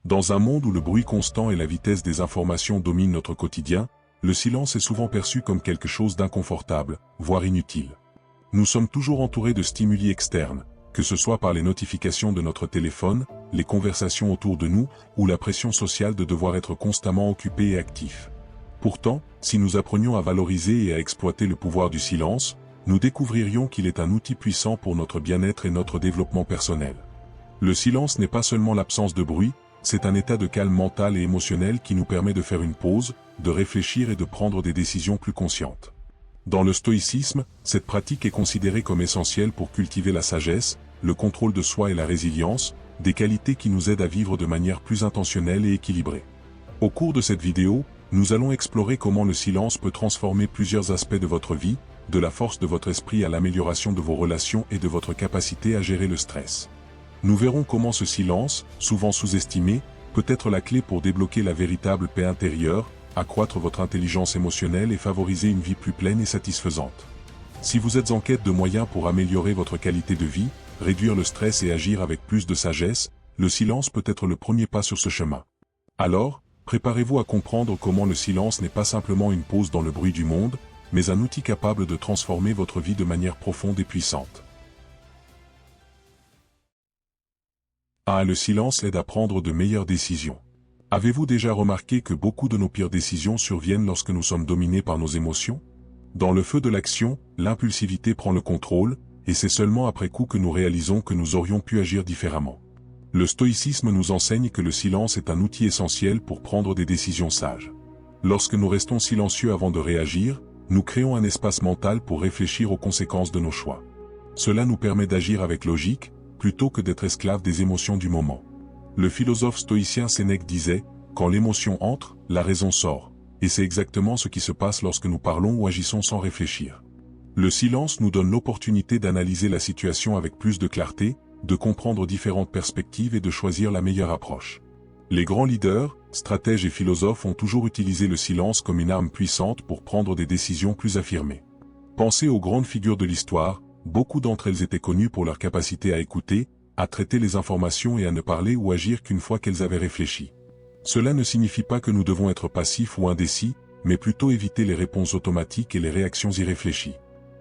Dans un monde où le bruit constant et la vitesse des informations dominent notre quotidien, le silence est souvent perçu comme quelque chose d'inconfortable, voire inutile. Nous sommes toujours entourés de stimuli externes, que ce soit par les notifications de notre téléphone, les conversations autour de nous, ou la pression sociale de devoir être constamment occupé et actif. Pourtant, si nous apprenions à valoriser et à exploiter le pouvoir du silence, nous découvririons qu'il est un outil puissant pour notre bien-être et notre développement personnel. Le silence n'est pas seulement l'absence de bruit, c'est un état de calme mental et émotionnel qui nous permet de faire une pause, de réfléchir et de prendre des décisions plus conscientes. Dans le stoïcisme, cette pratique est considérée comme essentielle pour cultiver la sagesse, le contrôle de soi et la résilience, des qualités qui nous aident à vivre de manière plus intentionnelle et équilibrée. Au cours de cette vidéo, nous allons explorer comment le silence peut transformer plusieurs aspects de votre vie, de la force de votre esprit à l'amélioration de vos relations et de votre capacité à gérer le stress. Nous verrons comment ce silence, souvent sous-estimé, peut être la clé pour débloquer la véritable paix intérieure, accroître votre intelligence émotionnelle et favoriser une vie plus pleine et satisfaisante. Si vous êtes en quête de moyens pour améliorer votre qualité de vie, réduire le stress et agir avec plus de sagesse, le silence peut être le premier pas sur ce chemin. Alors, préparez-vous à comprendre comment le silence n'est pas simplement une pause dans le bruit du monde, mais un outil capable de transformer votre vie de manière profonde et puissante. Le silence aide à prendre de meilleures décisions. Avez-vous déjà remarqué que beaucoup de nos pires décisions surviennent lorsque nous sommes dominés par nos émotions? Dans le feu de l'action, l'impulsivité prend le contrôle, et c'est seulement après coup que nous réalisons que nous aurions pu agir différemment. Le stoïcisme nous enseigne que le silence est un outil essentiel pour prendre des décisions sages. Lorsque nous restons silencieux avant de réagir, nous créons un espace mental pour réfléchir aux conséquences de nos choix. Cela nous permet d'agir avec logique, plutôt que d'être esclaves des émotions du moment. Le philosophe stoïcien Sénèque disait « Quand l'émotion entre, la raison sort », et c'est exactement ce qui se passe lorsque nous parlons ou agissons sans réfléchir. Le silence nous donne l'opportunité d'analyser la situation avec plus de clarté, de comprendre différentes perspectives et de choisir la meilleure approche. Les grands leaders, stratèges et philosophes ont toujours utilisé le silence comme une arme puissante pour prendre des décisions plus affirmées. Pensez aux grandes figures de l'histoire, beaucoup d'entre elles étaient connues pour leur capacité à écouter, à traiter les informations et à ne parler ou agir qu'une fois qu'elles avaient réfléchi. Cela ne signifie pas que nous devons être passifs ou indécis, mais plutôt éviter les réponses automatiques et les réactions irréfléchies.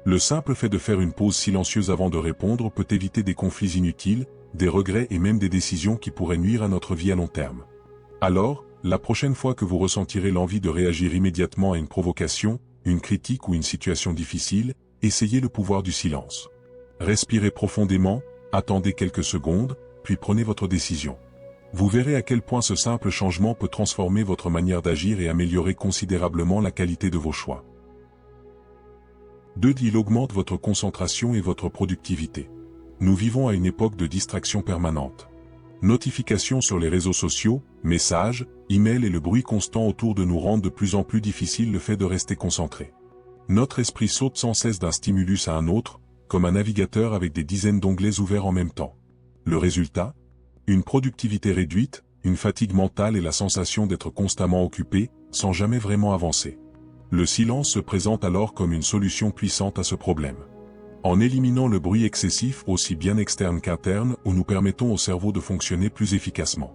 Le simple fait de faire une pause silencieuse avant de répondre peut éviter des conflits inutiles, des regrets et même des décisions qui pourraient nuire à notre vie à long terme. Alors, la prochaine fois que vous ressentirez l'envie de réagir immédiatement à une provocation, une critique ou une situation difficile, essayez le pouvoir du silence. Respirez profondément, attendez quelques secondes, puis prenez votre décision. Vous verrez à quel point ce simple changement peut transformer votre manière d'agir et améliorer considérablement la qualité de vos choix. 2. Il augmente votre concentration et votre productivité. Nous vivons à une époque de distraction permanente. Notifications sur les réseaux sociaux, messages, emails et le bruit constant autour de nous rendent de plus en plus difficile le fait de rester concentré. Notre esprit saute sans cesse d'un stimulus à un autre, comme un navigateur avec des dizaines d'onglets ouverts en même temps. Le résultat? Une productivité réduite, une fatigue mentale et la sensation d'être constamment occupé, sans jamais vraiment avancer. Le silence se présente alors comme une solution puissante à ce problème. En éliminant le bruit excessif aussi bien externe qu'interne, où nous permettons au cerveau de fonctionner plus efficacement.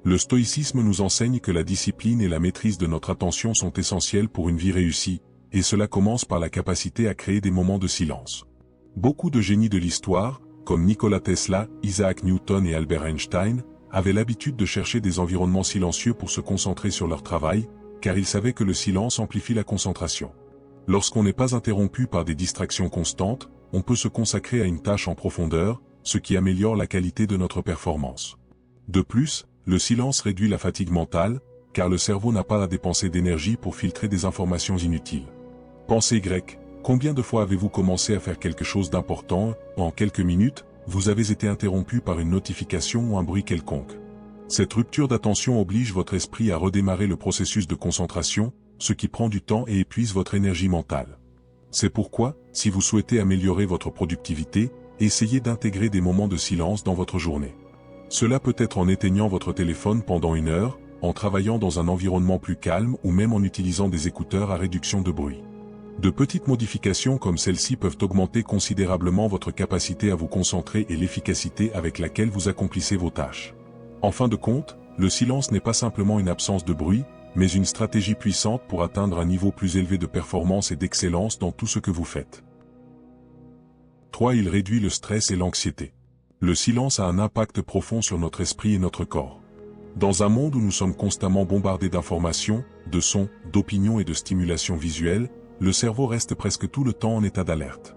Le stoïcisme nous enseigne que la discipline et la maîtrise de notre attention sont essentielles pour une vie réussie, et cela commence par la capacité à créer des moments de silence. Beaucoup de génies de l'histoire, comme Nikola Tesla, Isaac Newton et Albert Einstein, avaient l'habitude de chercher des environnements silencieux pour se concentrer sur leur travail, car ils savaient que le silence amplifie la concentration. Lorsqu'on n'est pas interrompu par des distractions constantes, on peut se consacrer à une tâche en profondeur, ce qui améliore la qualité de notre performance. De plus, le silence réduit la fatigue mentale, car le cerveau n'a pas à dépenser d'énergie pour filtrer des informations inutiles. Pensez grec, combien de fois avez-vous commencé à faire quelque chose d'important, en quelques minutes, vous avez été interrompu par une notification ou un bruit quelconque. Cette rupture d'attention oblige votre esprit à redémarrer le processus de concentration, ce qui prend du temps et épuise votre énergie mentale. C'est pourquoi, si vous souhaitez améliorer votre productivité, essayez d'intégrer des moments de silence dans votre journée. Cela peut être en éteignant votre téléphone pendant 1 heure, en travaillant dans un environnement plus calme ou même en utilisant des écouteurs à réduction de bruit. De petites modifications comme celle-ci peuvent augmenter considérablement votre capacité à vous concentrer et l'efficacité avec laquelle vous accomplissez vos tâches. En fin de compte, le silence n'est pas simplement une absence de bruit, mais une stratégie puissante pour atteindre un niveau plus élevé de performance et d'excellence dans tout ce que vous faites. 3. Il réduit le stress et l'anxiété. Le silence a un impact profond sur notre esprit et notre corps. Dans un monde où nous sommes constamment bombardés d'informations, de sons, d'opinions et de stimulations visuelles, le cerveau reste presque tout le temps en état d'alerte.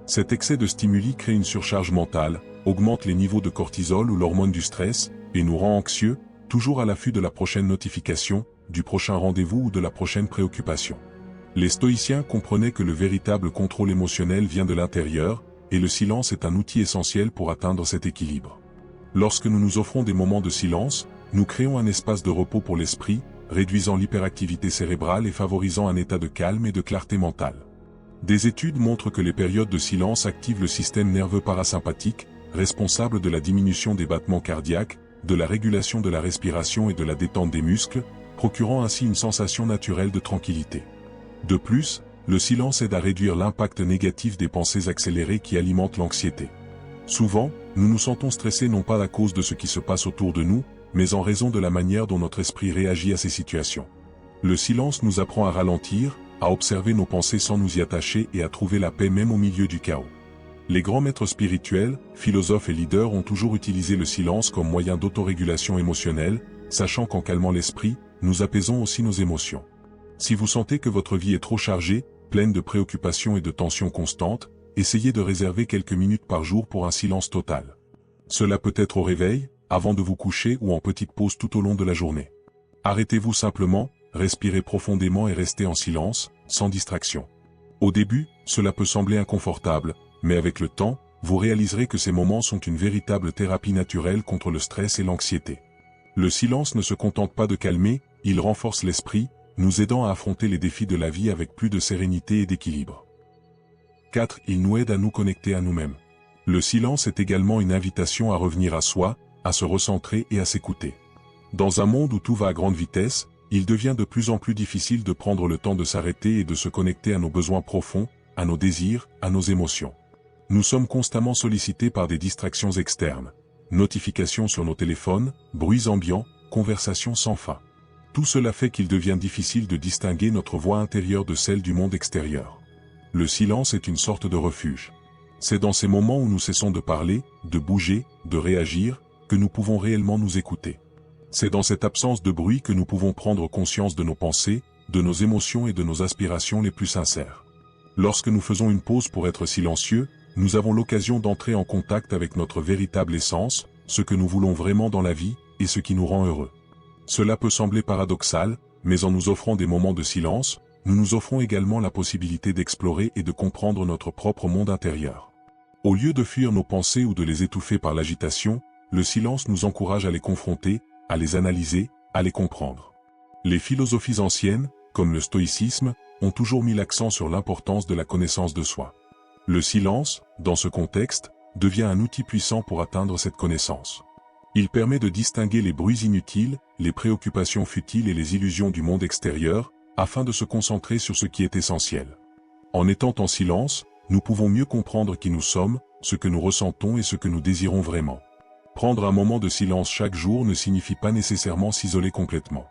Cet excès de stimuli crée une surcharge mentale, augmente les niveaux de cortisol ou l'hormone du stress, et nous rend anxieux, toujours à l'affût de la prochaine notification, du prochain rendez-vous ou de la prochaine préoccupation. Les stoïciens comprenaient que le véritable contrôle émotionnel vient de l'intérieur, et le silence est un outil essentiel pour atteindre cet équilibre. Lorsque nous nous offrons des moments de silence, nous créons un espace de repos pour l'esprit, réduisant l'hyperactivité cérébrale et favorisant un état de calme et de clarté mentale. Des études montrent que les périodes de silence activent le système nerveux parasympathique, responsable de la diminution des battements cardiaques, de la régulation de la respiration et de la détente des muscles, procurant ainsi une sensation naturelle de tranquillité. De plus, le silence aide à réduire l'impact négatif des pensées accélérées qui alimentent l'anxiété. Souvent, nous nous sentons stressés non pas à cause de ce qui se passe autour de nous, mais en raison de la manière dont notre esprit réagit à ces situations. Le silence nous apprend à ralentir, à observer nos pensées sans nous y attacher et à trouver la paix même au milieu du chaos. Les grands maîtres spirituels, philosophes et leaders ont toujours utilisé le silence comme moyen d'autorégulation émotionnelle, sachant qu'en calmant l'esprit, nous apaisons aussi nos émotions. Si vous sentez que votre vie est trop chargée, pleine de préoccupations et de tensions constantes, essayez de réserver quelques minutes par jour pour un silence total. Cela peut être au réveil, avant de vous coucher ou en petite pause tout au long de la journée. Arrêtez-vous simplement, respirez profondément et restez en silence, sans distraction. Au début, cela peut sembler inconfortable, mais avec le temps, vous réaliserez que ces moments sont une véritable thérapie naturelle contre le stress et l'anxiété. Le silence ne se contente pas de calmer, il renforce l'esprit, nous aidant à affronter les défis de la vie avec plus de sérénité et d'équilibre. 4. Il nous aide à nous connecter à nous-mêmes. Le silence est également une invitation à revenir à soi, à se recentrer et à s'écouter. Dans un monde où tout va à grande vitesse, il devient de plus en plus difficile de prendre le temps de s'arrêter et de se connecter à nos besoins profonds, à nos désirs, à nos émotions. Nous sommes constamment sollicités par des distractions externes. Notifications sur nos téléphones, bruits ambiants, conversations sans fin. Tout cela fait qu'il devient difficile de distinguer notre voix intérieure de celle du monde extérieur. Le silence est une sorte de refuge. C'est dans ces moments où nous cessons de parler, de bouger, de réagir, que nous pouvons réellement nous écouter. C'est dans cette absence de bruit que nous pouvons prendre conscience de nos pensées, de nos émotions et de nos aspirations les plus sincères. Lorsque nous faisons une pause pour être silencieux, nous avons l'occasion d'entrer en contact avec notre véritable essence, ce que nous voulons vraiment dans la vie, et ce qui nous rend heureux. Cela peut sembler paradoxal, mais en nous offrant des moments de silence, nous nous offrons également la possibilité d'explorer et de comprendre notre propre monde intérieur. Au lieu de fuir nos pensées ou de les étouffer par l'agitation, le silence nous encourage à les confronter, à les analyser, à les comprendre. Les philosophies anciennes, comme le stoïcisme, ont toujours mis l'accent sur l'importance de la connaissance de soi. Le silence, dans ce contexte, devient un outil puissant pour atteindre cette connaissance. Il permet de distinguer les bruits inutiles, les préoccupations futiles et les illusions du monde extérieur, afin de se concentrer sur ce qui est essentiel. En étant en silence, nous pouvons mieux comprendre qui nous sommes, ce que nous ressentons et ce que nous désirons vraiment. Prendre un moment de silence chaque jour ne signifie pas nécessairement s'isoler complètement.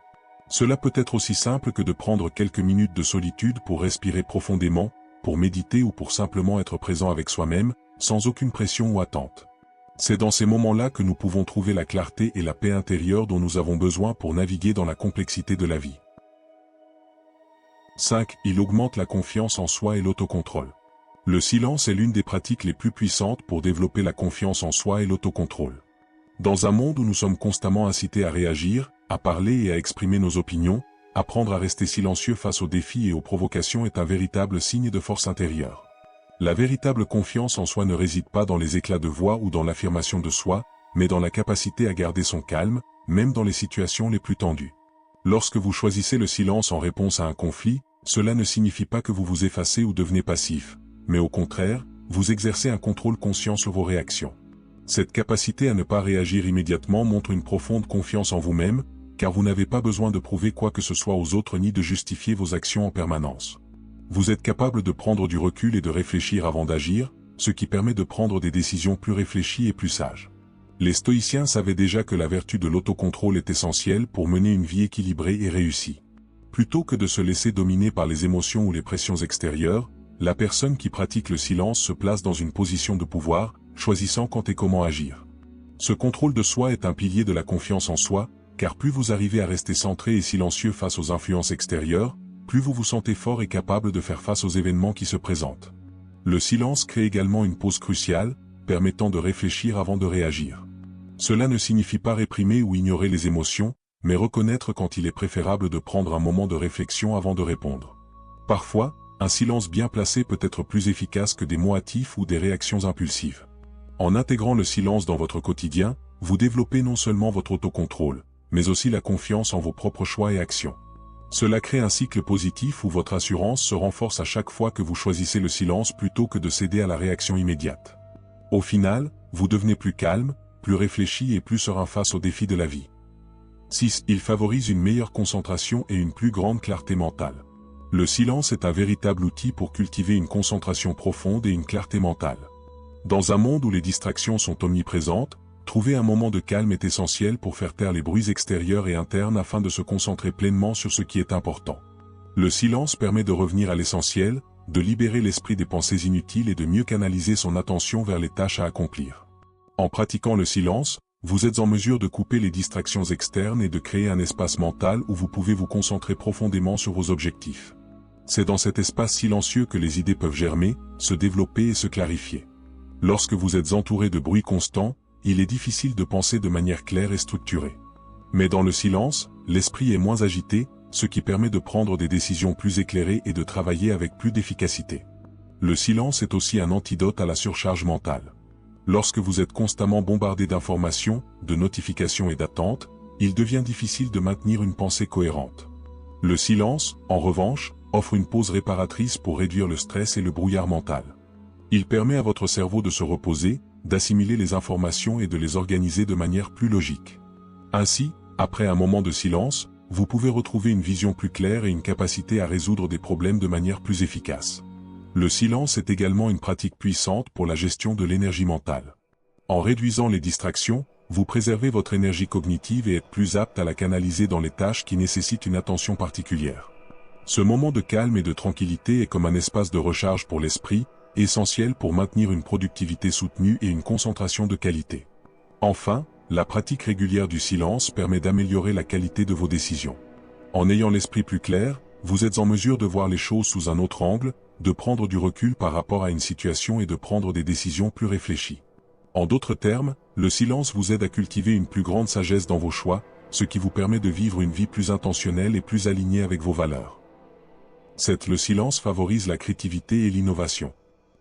Cela peut être aussi simple que de prendre quelques minutes de solitude pour respirer profondément, pour méditer ou pour simplement être présent avec soi-même, sans aucune pression ou attente. C'est dans ces moments-là que nous pouvons trouver la clarté et la paix intérieure dont nous avons besoin pour naviguer dans la complexité de la vie. 5. Il augmente la confiance en soi et l'autocontrôle. Le silence est l'une des pratiques les plus puissantes pour développer la confiance en soi et l'autocontrôle. Dans un monde où nous sommes constamment incités à réagir, à parler et à exprimer nos opinions, apprendre à rester silencieux face aux défis et aux provocations est un véritable signe de force intérieure. La véritable confiance en soi ne réside pas dans les éclats de voix ou dans l'affirmation de soi, mais dans la capacité à garder son calme, même dans les situations les plus tendues. Lorsque vous choisissez le silence en réponse à un conflit, cela ne signifie pas que vous vous effacez ou devenez passif, mais au contraire, vous exercez un contrôle conscient sur vos réactions. Cette capacité à ne pas réagir immédiatement montre une profonde confiance en vous-même, car vous n'avez pas besoin de prouver quoi que ce soit aux autres ni de justifier vos actions en permanence. Vous êtes capable de prendre du recul et de réfléchir avant d'agir, ce qui permet de prendre des décisions plus réfléchies et plus sages. Les stoïciens savaient déjà que la vertu de l'autocontrôle est essentielle pour mener une vie équilibrée et réussie. Plutôt que de se laisser dominer par les émotions ou les pressions extérieures, la personne qui pratique le silence se place dans une position de pouvoir, choisissant quand et comment agir. Ce contrôle de soi est un pilier de la confiance en soi, car plus vous arrivez à rester centré et silencieux face aux influences extérieures, plus vous vous sentez fort et capable de faire face aux événements qui se présentent. Le silence crée également une pause cruciale, permettant de réfléchir avant de réagir. Cela ne signifie pas réprimer ou ignorer les émotions, mais reconnaître quand il est préférable de prendre un moment de réflexion avant de répondre. Parfois, un silence bien placé peut être plus efficace que des mots hâtifs ou des réactions impulsives. En intégrant le silence dans votre quotidien, vous développez non seulement votre autocontrôle, mais aussi la confiance en vos propres choix et actions. Cela crée un cycle positif où votre assurance se renforce à chaque fois que vous choisissez le silence plutôt que de céder à la réaction immédiate. Au final, vous devenez plus calme, plus réfléchi et plus serein face aux défis de la vie. 6. Il favorise une meilleure concentration et une plus grande clarté mentale. Le silence est un véritable outil pour cultiver une concentration profonde et une clarté mentale. Dans un monde où les distractions sont omniprésentes, trouver un moment de calme est essentiel pour faire taire les bruits extérieurs et internes afin de se concentrer pleinement sur ce qui est important. Le silence permet de revenir à l'essentiel, de libérer l'esprit des pensées inutiles et de mieux canaliser son attention vers les tâches à accomplir. En pratiquant le silence, vous êtes en mesure de couper les distractions externes et de créer un espace mental où vous pouvez vous concentrer profondément sur vos objectifs. C'est dans cet espace silencieux que les idées peuvent germer, se développer et se clarifier. Lorsque vous êtes entouré de bruit constant, il est difficile de penser de manière claire et structurée. Mais dans le silence, l'esprit est moins agité, ce qui permet de prendre des décisions plus éclairées et de travailler avec plus d'efficacité. Le silence est aussi un antidote à la surcharge mentale. Lorsque vous êtes constamment bombardé d'informations, de notifications et d'attentes, il devient difficile de maintenir une pensée cohérente. Le silence, en revanche, offre une pause réparatrice pour réduire le stress et le brouillard mental. Il permet à votre cerveau de se reposer, d'assimiler les informations et de les organiser de manière plus logique. Ainsi, après un moment de silence, vous pouvez retrouver une vision plus claire et une capacité à résoudre des problèmes de manière plus efficace. Le silence est également une pratique puissante pour la gestion de l'énergie mentale. En réduisant les distractions, vous préservez votre énergie cognitive et êtes plus apte à la canaliser dans les tâches qui nécessitent une attention particulière. Ce moment de calme et de tranquillité est comme un espace de recharge pour l'esprit, essentiel pour maintenir une productivité soutenue et une concentration de qualité. Enfin, la pratique régulière du silence permet d'améliorer la qualité de vos décisions. En ayant l'esprit plus clair, vous êtes en mesure de voir les choses sous un autre angle, de prendre du recul par rapport à une situation et de prendre des décisions plus réfléchies. En d'autres termes, le silence vous aide à cultiver une plus grande sagesse dans vos choix, ce qui vous permet de vivre une vie plus intentionnelle et plus alignée avec vos valeurs. 7. Le silence favorise la créativité et l'innovation.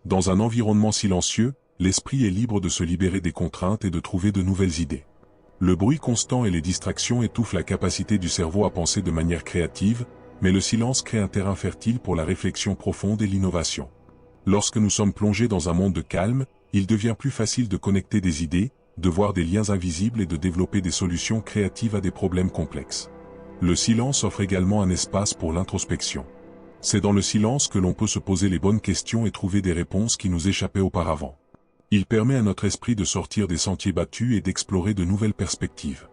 Dans un environnement silencieux, l'esprit est libre de se libérer des contraintes et de trouver de nouvelles idées. Le bruit constant et les distractions étouffent la capacité du cerveau à penser de manière créative, mais le silence crée un terrain fertile pour la réflexion profonde et l'innovation. Lorsque nous sommes plongés dans un monde de calme, il devient plus facile de connecter des idées, de voir des liens invisibles et de développer des solutions créatives à des problèmes complexes. Le silence offre également un espace pour l'introspection. C'est dans le silence que l'on peut se poser les bonnes questions et trouver des réponses qui nous échappaient auparavant. Il permet à notre esprit de sortir des sentiers battus et d'explorer de nouvelles perspectives.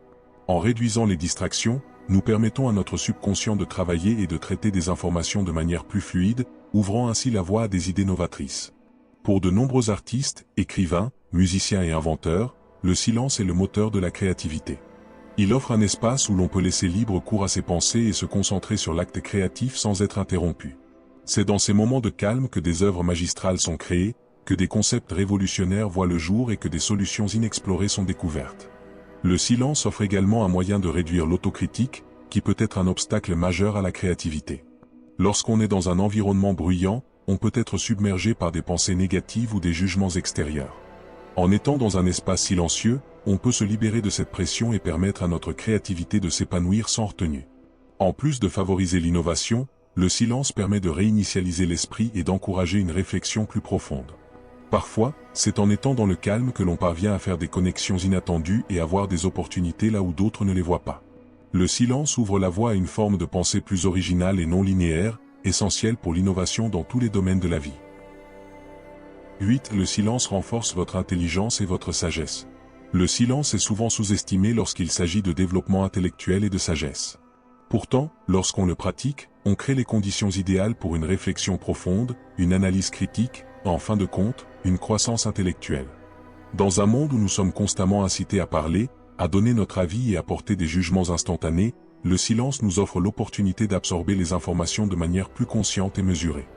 En réduisant les distractions, nous permettons à notre subconscient de travailler et de traiter des informations de manière plus fluide, ouvrant ainsi la voie à des idées novatrices. Pour de nombreux artistes, écrivains, musiciens et inventeurs, le silence est le moteur de la créativité. Il offre un espace où l'on peut laisser libre cours à ses pensées et se concentrer sur l'acte créatif sans être interrompu. C'est dans ces moments de calme que des œuvres magistrales sont créées, que des concepts révolutionnaires voient le jour et que des solutions inexplorées sont découvertes. Le silence offre également un moyen de réduire l'autocritique, qui peut être un obstacle majeur à la créativité. Lorsqu'on est dans un environnement bruyant, on peut être submergé par des pensées négatives ou des jugements extérieurs. En étant dans un espace silencieux, on peut se libérer de cette pression et permettre à notre créativité de s'épanouir sans retenue. En plus de favoriser l'innovation, le silence permet de réinitialiser l'esprit et d'encourager une réflexion plus profonde. Parfois, c'est en étant dans le calme que l'on parvient à faire des connexions inattendues et à voir des opportunités là où d'autres ne les voient pas. Le silence ouvre la voie à une forme de pensée plus originale et non linéaire, essentielle pour l'innovation dans tous les domaines de la vie. 8. Le silence renforce votre intelligence et votre sagesse. Le silence est souvent sous-estimé lorsqu'il s'agit de développement intellectuel et de sagesse. Pourtant, lorsqu'on le pratique, on crée les conditions idéales pour une réflexion profonde, une analyse critique, et en fin de compte, une croissance intellectuelle. Dans un monde où nous sommes constamment incités à parler, à donner notre avis et à porter des jugements instantanés, le silence nous offre l'opportunité d'absorber les informations de manière plus consciente et mesurée.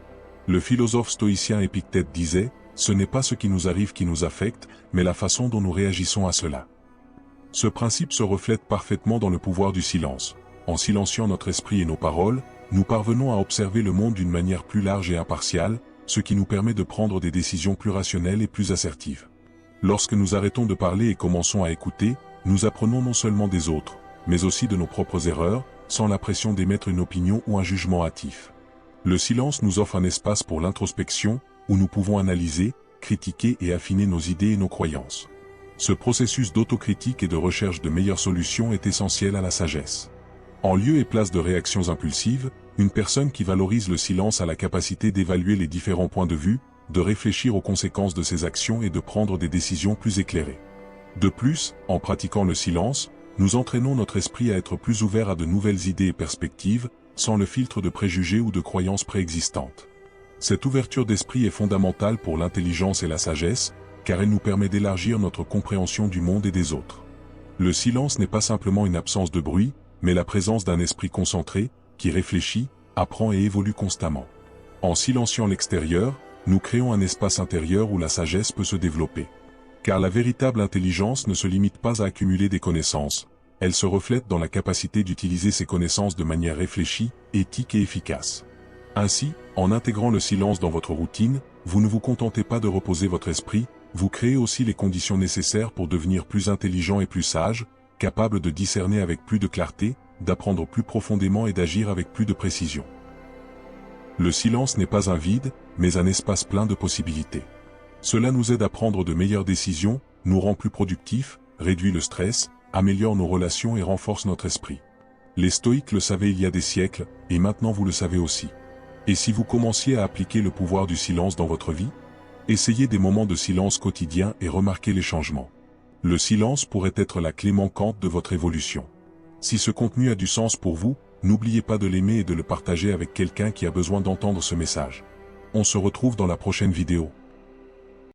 Le philosophe stoïcien Épictète disait « Ce n'est pas ce qui nous arrive qui nous affecte, mais la façon dont nous réagissons à cela ». Ce principe se reflète parfaitement dans le pouvoir du silence. En silenciant notre esprit et nos paroles, nous parvenons à observer le monde d'une manière plus large et impartiale, ce qui nous permet de prendre des décisions plus rationnelles et plus assertives. Lorsque nous arrêtons de parler et commençons à écouter, nous apprenons non seulement des autres, mais aussi de nos propres erreurs, sans la pression d'émettre une opinion ou un jugement hâtif. Le silence nous offre un espace pour l'introspection, où nous pouvons analyser, critiquer et affiner nos idées et nos croyances. Ce processus d'autocritique et de recherche de meilleures solutions est essentiel à la sagesse. En lieu et place de réactions impulsives, une personne qui valorise le silence a la capacité d'évaluer les différents points de vue, de réfléchir aux conséquences de ses actions et de prendre des décisions plus éclairées. De plus, en pratiquant le silence, nous entraînons notre esprit à être plus ouvert à de nouvelles idées et perspectives, sans le filtre de préjugés ou de croyances préexistantes. Cette ouverture d'esprit est fondamentale pour l'intelligence et la sagesse, car elle nous permet d'élargir notre compréhension du monde et des autres. Le silence n'est pas simplement une absence de bruit, mais la présence d'un esprit concentré, qui réfléchit, apprend et évolue constamment. En silenciant l'extérieur, nous créons un espace intérieur où la sagesse peut se développer. Car la véritable intelligence ne se limite pas à accumuler des connaissances, elle se reflète dans la capacité d'utiliser ces connaissances de manière réfléchie, éthique et efficace. Ainsi, en intégrant le silence dans votre routine, vous ne vous contentez pas de reposer votre esprit, vous créez aussi les conditions nécessaires pour devenir plus intelligent et plus sage, capable de discerner avec plus de clarté, d'apprendre plus profondément et d'agir avec plus de précision. Le silence n'est pas un vide, mais un espace plein de possibilités. Cela nous aide à prendre de meilleures décisions, nous rend plus productifs, réduit le stress, améliore nos relations et renforce notre esprit. Les stoïques le savaient il y a des siècles, et maintenant vous le savez aussi. Et si vous commenciez à appliquer le pouvoir du silence dans votre vie? Essayez des moments de silence quotidiens et remarquez les changements. Le silence pourrait être la clé manquante de votre évolution. Si ce contenu a du sens pour vous, n'oubliez pas de l'aimer et de le partager avec quelqu'un qui a besoin d'entendre ce message. On se retrouve dans la prochaine vidéo.